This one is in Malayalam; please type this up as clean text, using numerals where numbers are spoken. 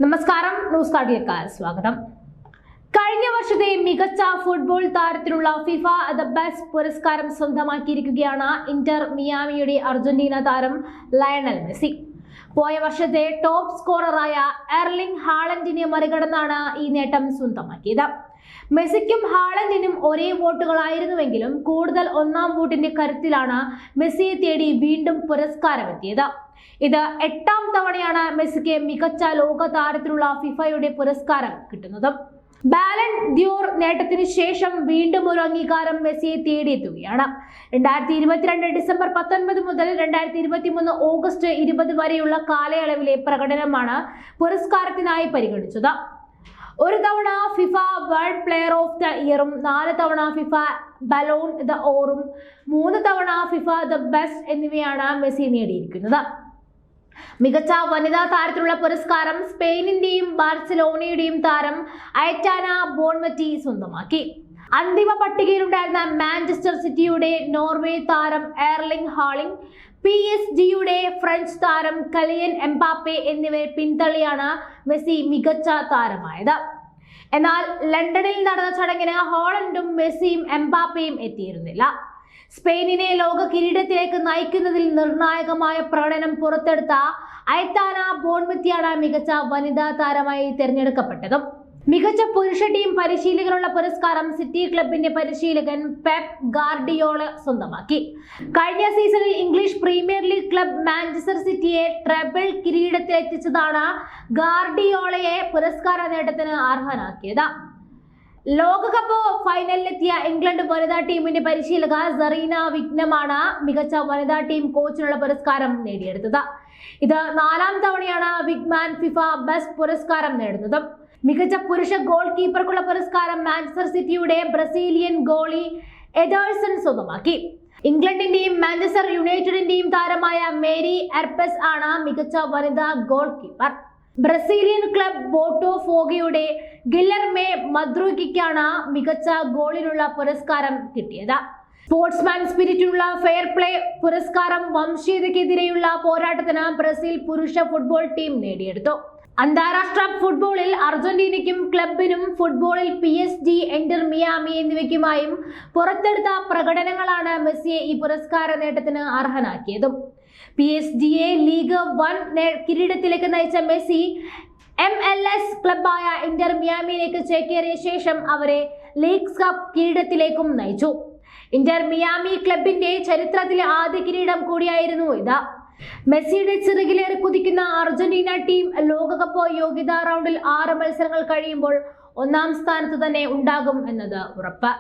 നമസ്കാരം, ന്യൂസ് കാർഡിലേക്ക് സ്വാഗതം. കഴിഞ്ഞ വർഷത്തെ മികച്ച ഫുട്ബോൾ താരത്തിനുള്ള ഫിഫ ദ ബെസ്റ്റ് പുരസ്കാരം സ്വന്തമാക്കിയിരിക്കുകയാണ് ഇന്റർ മിയാമിയുടെ അർജന്റീന താരം ലയണൽ മെസ്സി. പോയ വർഷത്തെ ടോപ്പ് സ്കോററായ എർലിംഗ് ഹാലൻഡിനെ മറികടന്നാണ് ഈ നേട്ടം സ്വന്തമാക്കിയത്. മെസ്സിക്കും ഹാലൻഡിനും ഒരേ വോട്ടുകളായിരുന്നുവെങ്കിലും കൂടുതൽ ഒന്നാം വോട്ടിന്റെ കരുത്തിലാണ് മെസ്സിയെ തേടി വീണ്ടും പുരസ്കാരമെത്തിയത്. ഇത് 8ാം തവണയാണ് മെസ്സിക്ക് മികച്ച ലോക താരത്തിനുള്ള ഫിഫയുടെ പുരസ്കാരം കിട്ടുന്നത്. ബാലൻ ദ്യോർ നേട്ടത്തിന് ശേഷം വീണ്ടും ഒരു അംഗീകാരം മെസ്സിയെ തേടിയെത്തുകയാണ്. 2022 ഡിസംബർ 19 മുതൽ 2023 ഓഗസ്റ്റ് 20 വരെയുള്ള കാലയളവിലെ പ്രകടനമാണ് പുരസ്കാരത്തിനായി പരിഗണിച്ചത്. ഒരു തവണ FIFA World Player of the ഇയറും 4 തവണ ഫിഫ ബലോൺ ദ ഓറും 3 തവണ ഫിഫ ദ ബെസ്റ്റ് എന്നിവയാണ് മെസ്സി നേടിയിരിക്കുന്നത്. മികച്ച വനിതാ താരത്തിനുള്ള പുരസ്കാരം സ്പെയിനിന്റെയും ബാർസലോണയുടെയും താരം അയറ്റാന ബോൺമറ്റി സ്വന്തമാക്കി. അന്തിമ പട്ടികയിലുണ്ടായിരുന്ന മാഞ്ചസ്റ്റർ സിറ്റിയുടെ നോർവേ താരം എർലിംഗ് ഹാളിംഗ്, PSG-യുടെ ഫ്രഞ്ച് താരം കലിയൻ എംബാപ്പെ എന്നിവരെ പിന്തള്ളിയാണ് മെസ്സി മികച്ച താരമായത്. എന്നാൽ ലണ്ടനിൽ നടന്ന ചടങ്ങിന് ഹാളണ്ടും മെസ്സിയും എംബാപ്പയും എത്തിയിരുന്നില്ല. സ്പെയിനിനെ ലോക കിരീടത്തിലേക്ക് നയിക്കുന്നതിൽ നിർണായകമായ പ്രകടനം പുറത്തെടുത്ത അയറ്റാന ബോൺമറ്റിയാണ് മികച്ച വനിതാ താരമായി തിരഞ്ഞെടുക്കപ്പെട്ടത്. മികച്ച പുരുഷ ടീം പരിശീലകനുള്ള പുരസ്കാരം സിറ്റി ക്ലബിന്റെ പരിശീലകൻ പെപ് ഗാർഡിയോള സ്വന്തമാക്കി. കഴിഞ്ഞ സീസണിൽ English premier league club Manchester സിറ്റിയെ ട്രെബിൾ കിരീടത്തിലെത്തിച്ചതാണ് ഗാർഡിയോളയെ പുരസ്കാര നേട്ടത്തിന് അർഹനാക്കിയത്. ലോകകപ്പ് ഫൈനലിലെത്തിയ ഇംഗ്ലണ്ട് വനിതാ ടീമിന്റെ പരിശീലക സറീന വിഗ്നമാണ് മികച്ച വനിതാ ടീം കോച്ചിനുള്ള പുരസ്കാരം നേടിയെടുത്തത്. ഇത് 4ാം തവണയാണ് വിഗ്മാൻ ഫിഫ ബെസ്റ്റ് പുരസ്കാരം നേടുന്നത്. മികച്ച പുരുഷ ഗോൾ കീപ്പർക്കുള്ള പുരസ്കാരം മാഞ്ചസ്റ്റർ സിറ്റിയുടെ ബ്രസീലിയൻ ഗോളി എഡേഴ്സൺ സ്വന്തമാക്കി. ഇംഗ്ലണ്ടിന്റെയും മാഞ്ചസ്റ്റർ യുണൈറ്റഡിന്റെയും താരമായ മേരി എർപെസ് ആണ് മികച്ച വനിതാ ഗോൾ കീപ്പർ. ബ്രസീലിയൻ ക്ലബ് ബോട്ടോഫോഗയുടെ ഗില്ലർമെ മദ്രൂഗിക്കാണ് മികച്ച ഗോളിനുള്ള പുരസ്കാരം കിട്ടിയത്. സ്പോർട്സ്മാൻ സ്പിരിറ്റിനുള്ള ഫെയർ പ്ലേ പുരസ്കാരം വംശീയതയ്ക്കെതിരെയുള്ള പോരാട്ടത്തിന് ബ്രസീൽ പുരുഷ ഫുട്ബോൾ ടീം നേടിയെടുത്തു. അന്താരാഷ്ട്ര ഫുട്ബോളിൽ അർജന്റീനയ്ക്കും ക്ലബിനും ഫുട്ബോളിൽ PSG, ഇന്റർ മിയാമി എന്നിവയ്ക്കുമായും പുറത്തെടുത്ത പ്രകടനങ്ങളാണ് മെസ്സിയെ ഈ പുരസ്കാര നേട്ടത്തിന് അർഹനാക്കിയതും. PSG-യെ ലീഗ് 1 കിരീടത്തിലേക്ക് നയിച്ച മെസ്സി MLS ക്ലബായ ഇന്റർ മിയാമിയിലേക്ക് ചേക്കേറിയ ശേഷം അവരെ ലീഗ് കപ്പ് കിരീടത്തിലേക്കും നയിച്ചു. ഇന്റർ മിയാമി ക്ലബിന്റെ ചരിത്രത്തിലെ ആദ്യ കിരീടം കൂടിയായിരുന്നു ഇത്. മെസ്സിയുടെ ചിറകിലേറി കുതിക്കുന്ന അർജന്റീന ടീം ലോകകപ്പ് യോഗ്യതാ റൗണ്ടിൽ 6 മത്സരങ്ങൾ കഴിയുമ്പോൾ 1ാം സ്ഥാനത്ത് തന്നെ ഉണ്ടാകും എന്നത് ഉറപ്പ്.